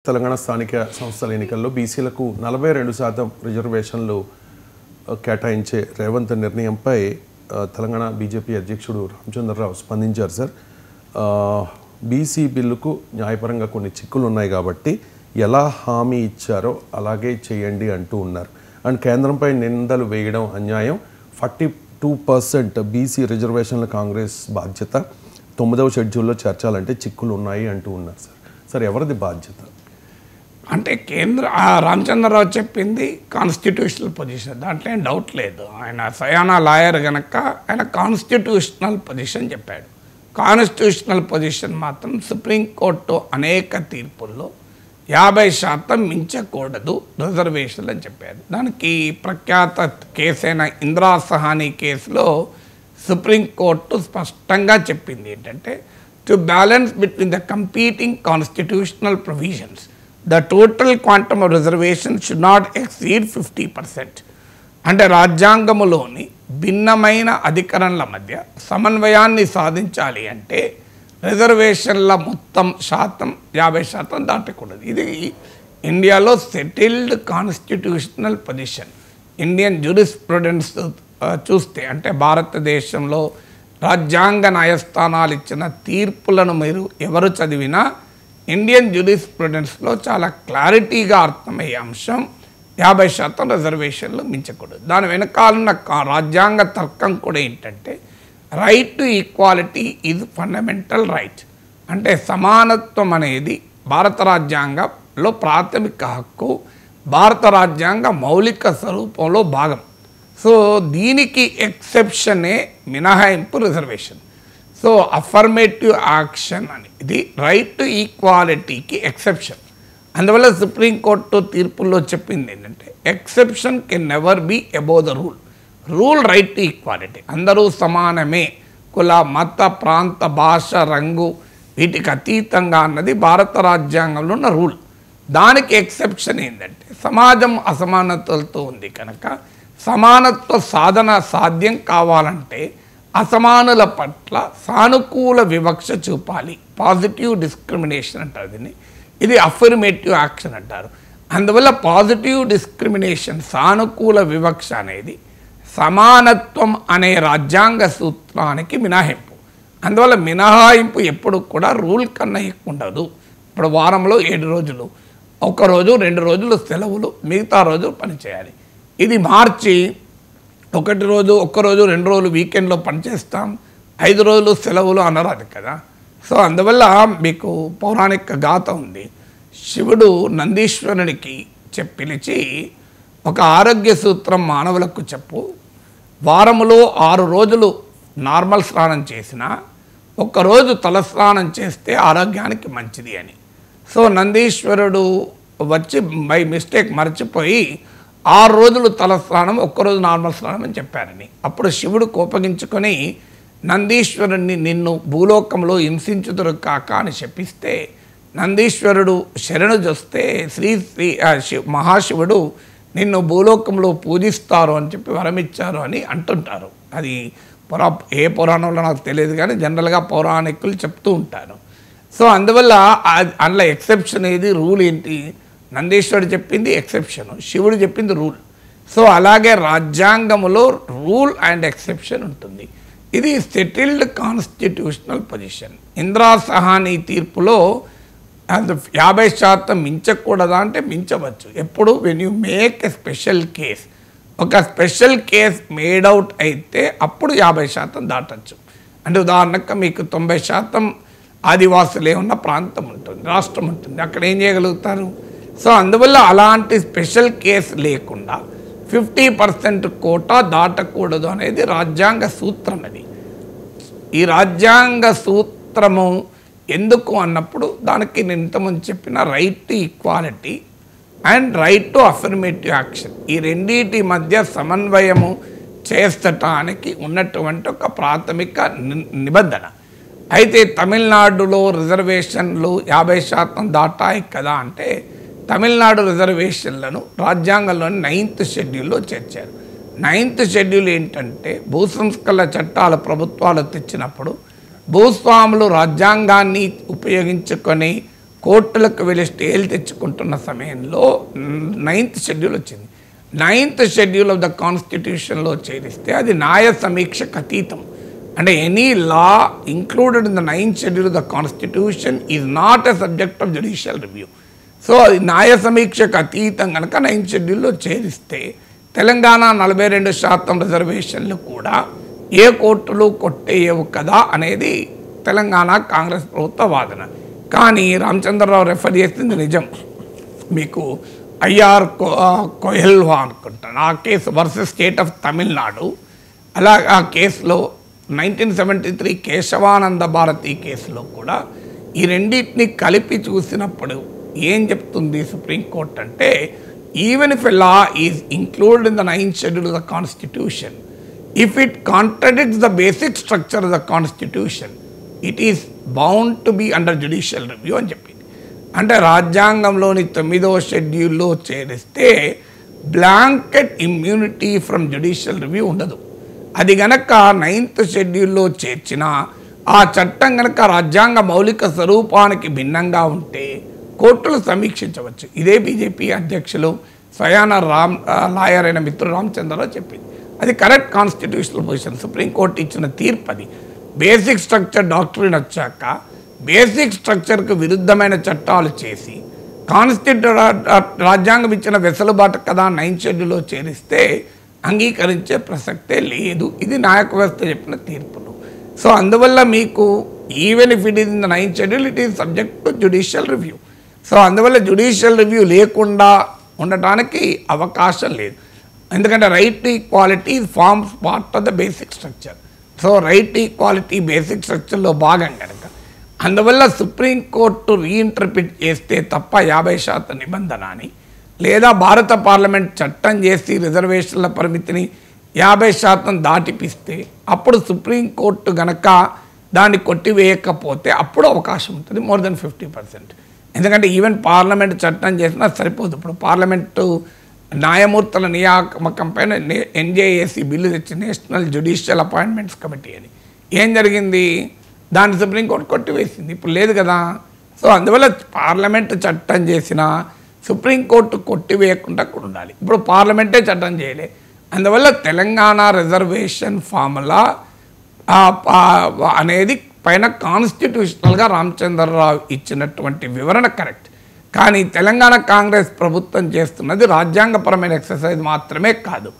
తెలంగాణ స్థానిక సంస్థల ఎన్నికల్లో బీసీలకు 42% రిజర్వేషన్లు కేటాయించే రేవంత్ నిర్ణయంపై తెలంగాణ బీజేపీ అధ్యక్షుడు రామచంద్రరావు స్పందించారు. సార్, బీసీ బిల్లుకు న్యాయపరంగా కొన్ని చిక్కులు ఉన్నాయి కాబట్టి ఎలా హామీ ఇచ్చారో అలాగే చేయండి అంటూ ఉన్నారు. అండ్ కేంద్రంపై నిందలు వేయడం అన్యాయం, 42% బీసీ రిజర్వేషన్ల కాంగ్రెస్ బాధ్యత, 9వ షెడ్యూల్లో చేర్చాలంటే చిక్కులు ఉన్నాయి అంటూ ఉన్నారు. సార్ ఎవరిది బాధ్యత? అంటే రామచంద్రరావు చెప్పింది కాన్స్టిట్యూషనల్ పొజిషన్, దాంట్లో ఏం డౌట్ లేదు. ఆయన సయానా లాయర్ కనుక ఆయన కాన్స్టిట్యూషనల్ పొజిషన్ చెప్పాడు. కాన్స్టిట్యూషనల్ పొజిషన్ మాత్రం సుప్రీంకోర్టు అనేక తీర్పుల్లో 50% మించకూడదు రిజర్వేషన్లు అని చెప్పారు. దానికి ప్రఖ్యాత కేసైన ఇందిరా సహానీ కేసులో సుప్రీంకోర్టు స్పష్టంగా చెప్పింది ఏంటంటే, to balance between the competing constitutional provisions the total quantum of reservation should not exceed 50%. అంటే రాజ్యాంగములోని భిన్నమైన అధికరణల మధ్య సమన్వయాన్ని సాధించాలి అంటే రిజర్వేషన్ల మొత్తం శాతం 50% దాటకూడదు. ఇది ఇండియాలో settled constitutional position. Indian jurisprudence చూస్తే అంటే భారతదేశంలో రాజ్యాంగ న్యాయస్థానాలు ఇచ్చిన తీర్పులను మీరు ఎవరు చదివినా ఇండియన్ జ్యూరిస్ప్రుడెన్స్లో చాలా క్లారిటీగా అర్థమయ్యే అంశం 50% రిజర్వేషన్లు మించకూడదు. దాని వెనకాలన్న రాజ్యాంగ తర్కం కూడా ఏంటంటే, right to equality is fundamental right. అంటే సమానత్వం అనేది భారత రాజ్యాంగంలో ప్రాథమిక హక్కు, భారత రాజ్యాంగ మౌలిక స్వరూపంలో భాగం. సో దీనికి ఎక్సెప్షనే మినహాయింపు రిజర్వేషన్. సో అఫర్మేటివ్ యాక్షన్ అని ఇది రైట్ టు ఈక్వాలిటీకి ఎక్సెప్షన్. అందువల్ల సుప్రీంకోర్టు తీర్పుల్లో చెప్పింది ఏంటంటే, exception can never be above the rule. Rule right to equality, అందరూ సమానమే, కుల మత ప్రాంత భాష రంగు వీటికి అతీతంగా అన్నది భారత రాజ్యాంగంలో ఉన్న రూల్. దానికి ఎక్సెప్షన్ ఏంటంటే, సమాజం అసమానతలతో ఉంది కనుక సమానత్వ సాధన సాధ్యం కావాలంటే అసమానుల పట్ల సానుకూల వివక్ష చూపాలి. పాజిటివ్ డిస్క్రిమినేషన్ అంటారు దీన్ని. ఇది అఫర్మేటివ్ యాక్షన్ అంటారు. అందువల్ల పాజిటివ్ డిస్క్రిమినేషన్, సానుకూల వివక్ష అనేది సమానత్వం అనే రాజ్యాంగ సూత్రానికి మినహాయింపు. అందువల్ల మినహాయింపు ఎప్పుడు కూడా రూల్ కన్నా ఎక్కువ ఉండదు. ఇప్పుడు వారంలో 7 రోజులు, 1 రోజు 2 రోజులు సెలవులు, మిగతా రోజు పనిచేయాలి. ఇది మార్చి 1 రోజు 2 రోజులు వీకెండ్లో పనిచేస్తాం, 5 రోజులు సెలవులు అనరాదు కదా. సో అందువల్ల మీకు పౌరాణిక గాథ ఉంది. శివుడు నందీశ్వరునికి పిలిచి, ఒక ఆరోగ్య సూత్రం మానవులకు చెప్పు, వారములో 6 రోజులు నార్మల్ స్నానం చేసినా 1 రోజు తలస్నానం చేస్తే ఆరోగ్యానికి మంచిది అని. సో నందీశ్వరుడు వచ్చి బై మిస్టేక్ మర్చిపోయి 6 రోజులు తలస్నానం 1 రోజు నార్మల్ స్నానం అని చెప్పారని. అప్పుడు శివుడు కోపగించుకొని నందీశ్వరుణ్ణి నిన్ను భూలోకంలో హింసించుదురు కాక అని శపిస్తే, నందీశ్వరుడు శరణు చూస్తే మహాశివుడు నిన్ను భూలోకంలో పూజిస్తారు అని చెప్పి వరమిచ్చారు అని అంటుంటారు. అది ఏ పురాణంలో నాకు తెలియదు కానీ జనరల్గా పౌరాణికులు చెప్తూ ఉంటారు. సో అందువల్ల అందులో ఎక్సెప్షన్ ఏది, రూల్ ఏంటి? నందీశ్వరుడు చెప్పింది ఎక్సెప్షన్, శివుడు చెప్పింది రూల్. సో అలాగే రాజ్యాంగంలో రూల్ అండ్ ఎక్సెప్షన్ ఉంటుంది. ఇది settled constitutional position. Indira Sahani తీర్పులో 50% మించకూడదా అంటే మించవచ్చు. ఎప్పుడు when you make a special case, ఒక స్పెషల్ కేస్ మేడౌట్ అయితే అప్పుడు 50% దాటచ్చు. అంటే ఉదాహరణకు మీకు 90% ఆదివాసులే ఉన్న ప్రాంతం ఉంటుంది, రాష్ట్రం ఉంటుంది, అక్కడ ఏం చేయగలుగుతారు? సో అందువల్ల అలాంటి స్పెషల్ కేసు లేకుండా 50% కోటా దాటకూడదు అనేది రాజ్యాంగ సూత్రం. అది ఈ రాజ్యాంగ సూత్రము ఎందుకు అన్నప్పుడు దానికి నేను ఇంతకుముందు చెప్పిన right to equality and right to affirmative action, ఈ రెండింటి మధ్య సమన్వయము చేస్తటానికి ఉన్నటువంటి ఒక ప్రాథమిక నిబంధన. అయితే తమిళనాడులో రిజర్వేషన్లు 50% దాటాయి కదా అంటే, తమిళనాడు రిజర్వేషన్లను రాజ్యాంగంలోని 9th షెడ్యూల్లో చేర్చారు. 9th షెడ్యూల్ ఏంటంటే, భూసంస్కరణ చట్టాల ప్రభుత్వాలు తెచ్చినప్పుడు భూస్వాములు రాజ్యాంగాన్ని ఉపయోగించుకొని కోర్టులకు వెళ్ళి స్టేలు తెచ్చుకుంటున్న సమయంలో 9th షెడ్యూల్ వచ్చింది. 9th షెడ్యూల్ ఆఫ్ ద కాన్స్టిట్యూషన్లో చేరిస్తే అది న్యాయ సమీక్షకు అతీతం. అంటే any law included in the 9th schedule of the constitution is not a subject of judicial review. So అది న్యాయ సమీక్షకు అతీతం కనుక 9th షెడ్యూల్లో చేరిస్తే తెలంగాణ 42% రిజర్వేషన్లు కూడా ఏ కోర్టులు కొట్టేయవు కదా అనేది తెలంగాణ కాంగ్రెస్ ప్రభుత్వ వాదన. కానీ రామచంద్రరావు రెఫర్ చేసింది నిజం. మీకు ఐఆర్ కోయల్వా అనుకుంటాను ఆ case versus state of Tamil Nadu. అలా ఆ కేసులో 1973 కేశవానంద భారతి కేసులో కూడా ఈ రెండింటిని కలిపి చూసినప్పుడు ఏం చెప్తుంది సుప్రీంకోర్టు అంటే, even if a law is included in the 9th schedule of the constitution, if it contradicts the basic structure of the constitution, it is bound to be under judicial review అని చెప్పింది. అంటే రాజ్యాంగంలోని 9వ షెడ్యూల్లో చేరిస్తే blanket immunity from judicial review ఉండదు. అది గనక 9th షెడ్యూల్లో చేర్చిన ఆ చట్టం గనక రాజ్యాంగ మౌలిక స్వరూపానికి భిన్నంగా ఉంటే కోర్టులు సమీక్షించవచ్చు. ఇదే బీజేపీ అధ్యక్షులు స్వయాన లాయర్ అయిన మిత్రుడు రామచంద్రరావు చెప్పింది. అది కరెక్ట్ కాన్స్టిట్యూషనల్ పొజిషన్. సుప్రీంకోర్టు ఇచ్చిన తీర్పు అది. బేసిక్ స్ట్రక్చర్ డాక్ట్రిన్ వచ్చాక బేసిక్ స్ట్రక్చర్కు విరుద్ధమైన చట్టాలు చేసి రాజ్యాంగం ఇచ్చిన వెసులుబాటు కదా 9th షెడ్యూల్లో చేరిస్తే అంగీకరించే ప్రసక్తే లేదు. ఇది న్యాయ వ్యవస్థ చెప్పిన తీర్పులు. సో అందువల్ల మీకు even if it is in the 9th schedule it is subject to judicial review. So అందువల్ల జ్యుడిషియల్ రివ్యూ లేకుండా ఉండటానికి అవకాశం లేదు. ఎందుకంటే right to equality forms part of the basic structure. So right to equality basic స్ట్రక్చర్లో భాగం కనుక అందువల్ల సుప్రీంకోర్టు రీఇంటర్ప్రిట్ చేస్తే తప్ప 50% నిబంధన అని, లేదా భారత పార్లమెంట్ చట్టం చేసి రిజర్వేషన్ల పరిమితిని 50% దాటిపిస్తే అప్పుడు సుప్రీంకోర్టు గనక దాన్ని కొట్టివేయకపోతే అప్పుడు అవకాశం ఉంటుంది మోర్ దెన్ 50%. ఎందుకంటే ఈవెన్ పార్లమెంట్ చట్టం చేసినా సరిపోదు. ఇప్పుడు పార్లమెంటు న్యాయమూర్తుల నియామకం పైన ఎన్జేఏసీ బిల్లు తెచ్చి నేషనల్ జ్యుడిషియల్ అపాయింట్మెంట్స్ కమిటీ అని. ఏం జరిగింది? దాన్ని సుప్రీంకోర్టు కొట్టివేసింది. ఇప్పుడు లేదు కదా. సో అందువల్ల పార్లమెంటు చట్టం చేసిన సుప్రీంకోర్టు కొట్టివేయకుండా కూడా ఉండాలి. ఇప్పుడు పార్లమెంటే చట్టం చేయలే. అందువల్ల తెలంగాణ రిజర్వేషన్ ఫార్ములా అనేది పైన కాన్స్టిట్యూషనల్గా రామచంద్రరావు ఇచ్చినటువంటి వివరణ కరెక్ట్. కానీ తెలంగాణ కాంగ్రెస్ ప్రభుత్వం చేస్తున్నది రాజ్యాంగపరమైన ఎక్సర్సైజ్ మాత్రమే కాదు.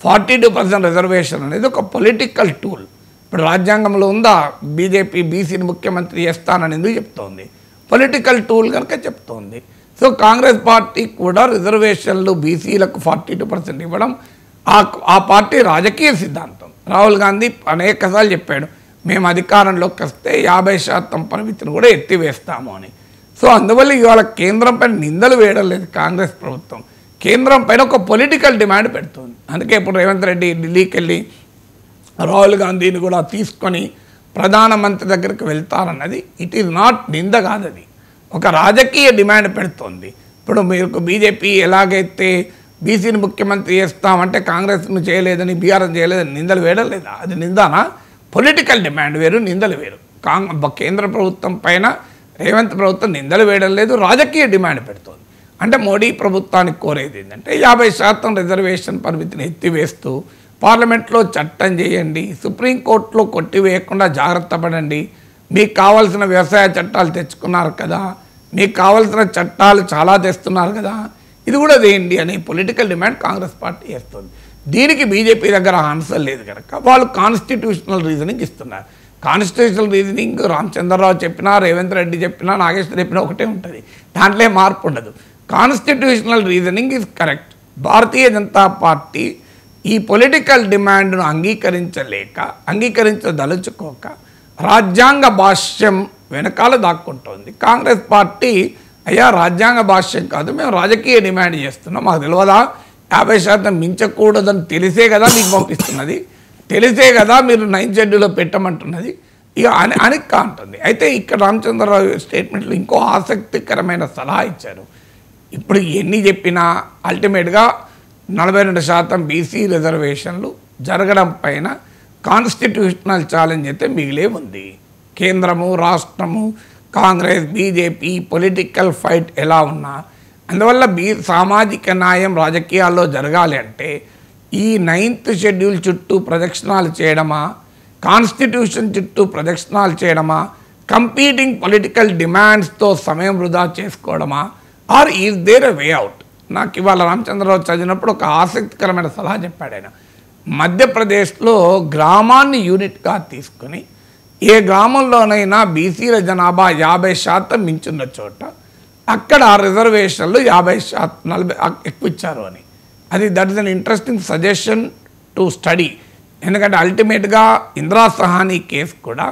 42% రిజర్వేషన్ అనేది ఒక పొలిటికల్ టూల్. ఇప్పుడు రాజ్యాంగంలో ఉందా బీజేపీ బీసీని ముఖ్యమంత్రి చేస్తానని ఎందుకు చెప్తోంది? పొలిటికల్ టూల్ కనుక చెప్తోంది. సో కాంగ్రెస్ పార్టీ కూడా రిజర్వేషన్లు బీసీలకు 42% ఇవ్వడం ఆ పార్టీ రాజకీయ సిద్ధాంతం. రాహుల్ గాంధీ అనేకసార్లు చెప్పాడు, మేము అధికారంలోకి వస్తే 50% పరిమితిని కూడా ఎత్తివేస్తాము అని. సో అందువల్ల ఇవాళ కేంద్రం పైన నిందలు వేయడం లేదు కాంగ్రెస్ ప్రభుత్వం. కేంద్రం పైన ఒక పొలిటికల్ డిమాండ్ పెడుతుంది. అందుకే ఇప్పుడు రేవంత్ రెడ్డి ఢిల్లీకి వెళ్ళి రాహుల్ గాంధీని కూడా తీసుకొని ప్రధానమంత్రి దగ్గరికి వెళ్తారన్నది ఇట్ ఈజ్ నాట్ నింద కాదు, అది ఒక రాజకీయ డిమాండ్ పెడుతోంది. ఇప్పుడు మీకు బీజేపీ ఎలాగైతే బీసీని ముఖ్యమంత్రి చేస్తామంటే కాంగ్రెస్ను చేయలేదని బీఆర్ఎస్ చేయలేదని నిందలు వేయడం లేదా? అది నిందానా? పొలిటికల్ డిమాండ్ వేరు, నిందలు వేరు. కేంద్ర ప్రభుత్వం పైన రేవంత్ ప్రభుత్వం నిందలు వేయడం లేదు, రాజకీయ డిమాండ్ పెడుతోంది. అంటే మోడీ ప్రభుత్వానికి కోరేది ఏంటంటే 50% రిజర్వేషన్ పరిమితిని ఎత్తివేస్తూ పార్లమెంట్లో చట్టం చేయండి, సుప్రీంకోర్టులో కొట్టివేయకుండా జాగ్రత్త పడండి. మీకు కావాల్సిన వ్యవసాయ చట్టాలు తెచ్చుకున్నారు కదా, మీకు కావాల్సిన చట్టాలు చాలా తెస్తున్నారు కదా, ఇది కూడా చేయండి అని పొలిటికల్ డిమాండ్ కాంగ్రెస్ పార్టీ చేస్తుంది. దీనికి బీజేపీ దగ్గర ఆన్సర్ లేదు కనుక వాళ్ళు కాన్స్టిట్యూషనల్ రీజనింగ్ ఇస్తున్నారు. కాన్స్టిట్యూషనల్ రీజనింగ్ రామచంద్రరావు చెప్పినా, రేవంత్ రెడ్డి చెప్పినా, నాగేశ్వర్ చెప్పినా ఒకటే ఉంటుంది, దాంట్లో మార్పు ఉండదు. Constitutional reasoning is correct. Bharatiya Janata party ఈ పొలిటికల్ డిమాండ్ను అంగీకరించదలుచుకోక రాజ్యాంగ భాష్యం వెనకాల దాక్కుంటోంది. కాంగ్రెస్ పార్టీ అయ్యా రాజ్యాంగ భాష్యం కాదు, మేము రాజకీయ డిమాండ్ చేస్తున్నాం, మాకు తెలియదా 50% మించకూడదని తెలిసే కదా మీకు పంపిస్తున్నది, తెలిసే కదా మీరు 9th షెడ్యూల్లో పెట్టమంటున్నది ఇక అని కాంటుంది. అయితే ఇక్కడ రామచంద్రరావు స్టేట్మెంట్లో ఇంకో ఆసక్తికరమైన సలహా ఇచ్చారు. ఇప్పుడు ఎన్ని చెప్పినా అల్టిమేట్గా 42% బీసీ రిజర్వేషన్లు జరగడం పైన కాన్స్టిట్యూషనల్ ఛాలెంజ్ అయితే మిగిలే ఉంది. కేంద్రము రాష్ట్రము కాంగ్రెస్ బీజేపీ పొలిటికల్ ఫైట్ ఎలా ఉన్నా, అందువల్ల సామాజిక న్యాయం రాజకీయాల్లో జరగాలి అంటే ఈ 9th షెడ్యూల్ చుట్టూ ప్రదక్షిణాలు చేయడమా, కాన్స్టిట్యూషన్ చుట్టూ ప్రదక్షిణాలు చేయడమా, కంపీటింగ్ పొలిటికల్ డిమాండ్స్తో సమయం వృధా చేసుకోవడమా, or is there a way out? నాకు ఇవాళ రామచంద్రరావు చదివినప్పుడు ఒక ఆసక్తికరమైన సలహా చెప్పాడు ఆయన. మధ్యప్రదేశ్లో గ్రామాన్ని యూనిట్గా తీసుకుని ఏ గ్రామంలోనైనా బీసీల జనాభా 50% మించున్న చోట అక్కడ రిజర్వేషన్లు 50% 40 ఎక్కువ ఇచ్చారు అని. That is an interesting suggestion to study. ఎందుకంటే అల్టిమేట్గా ఇందిరా సహానీ కేసు కూడా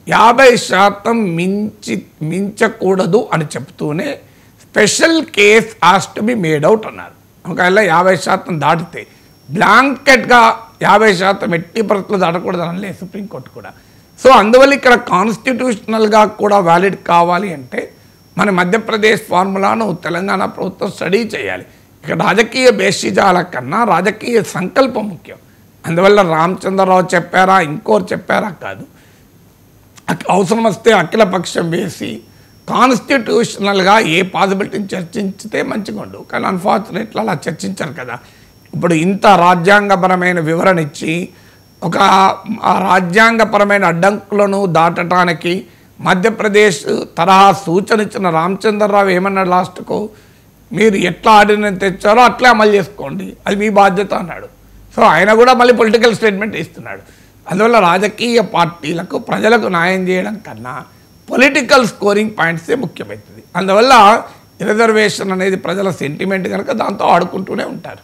50% మించకూడదు అని చెప్తూనే special case has to be made out అన్నారు. ఒకవేళ 50% దాటితే బ్లాంకెట్గా 50% ఎట్టి పరిస్థితులు దాటకూడదు అనలేదు సుప్రీంకోర్టు కూడా. సో అందువల్ల ఇక్కడ కాన్స్టిట్యూషనల్గా కూడా వ్యాలిడ్ కావాలి అంటే మన మధ్యప్రదేశ్ ఫార్ములాను తెలంగాణ ప్రభుత్వం స్టడీ చేయాలి. ఇక్కడ రాజకీయ బేషిజాల కన్నా రాజకీయ సంకల్పం ముఖ్యం. అందువల్ల రామచంద్రరావు చెప్పారా ఇంకోరు చెప్పారా కాదు, అవసరం వస్తే అఖిలపక్షం వేసి కాన్స్టిట్యూషనల్గా ఏ పాసిబిలిటీని చర్చించితే మంచిగా ఉండు. కానీ అన్ఫార్చునేట్లీ అలా చర్చించారు కదా. ఇప్పుడు ఇంత రాజ్యాంగపరమైన వివరణ ఇచ్చి ఒక రాజ్యాంగపరమైన అడ్డంకులను దాటడానికి మధ్యప్రదేశ్ తరహా సూచన ఇచ్చిన రామచంద్రరావు ఏమన్నాడు లాస్ట్కు, మీరు ఎట్లా ఆర్డినెన్స్ తెచ్చారో అట్లే అమలు చేసుకోండి, అది మీ బాధ్యత అన్నాడు. సో ఆయన కూడా మళ్ళీ పొలిటికల్ స్టేట్మెంట్ ఇస్తున్నాడు. అందువల్ల రాజకీయ పార్టీలకు ప్రజలకు న్యాయం చేయడం కన్నా పొలిటికల్ స్కోరింగ్ పాయింట్సే ముఖ్యమవుతుంది. అందువల్ల రిజర్వేషన్ అనేది ప్రజల సెంటిమెంట్ కనుక దాంతో ఆడుకుంటూనే ఉంటారు.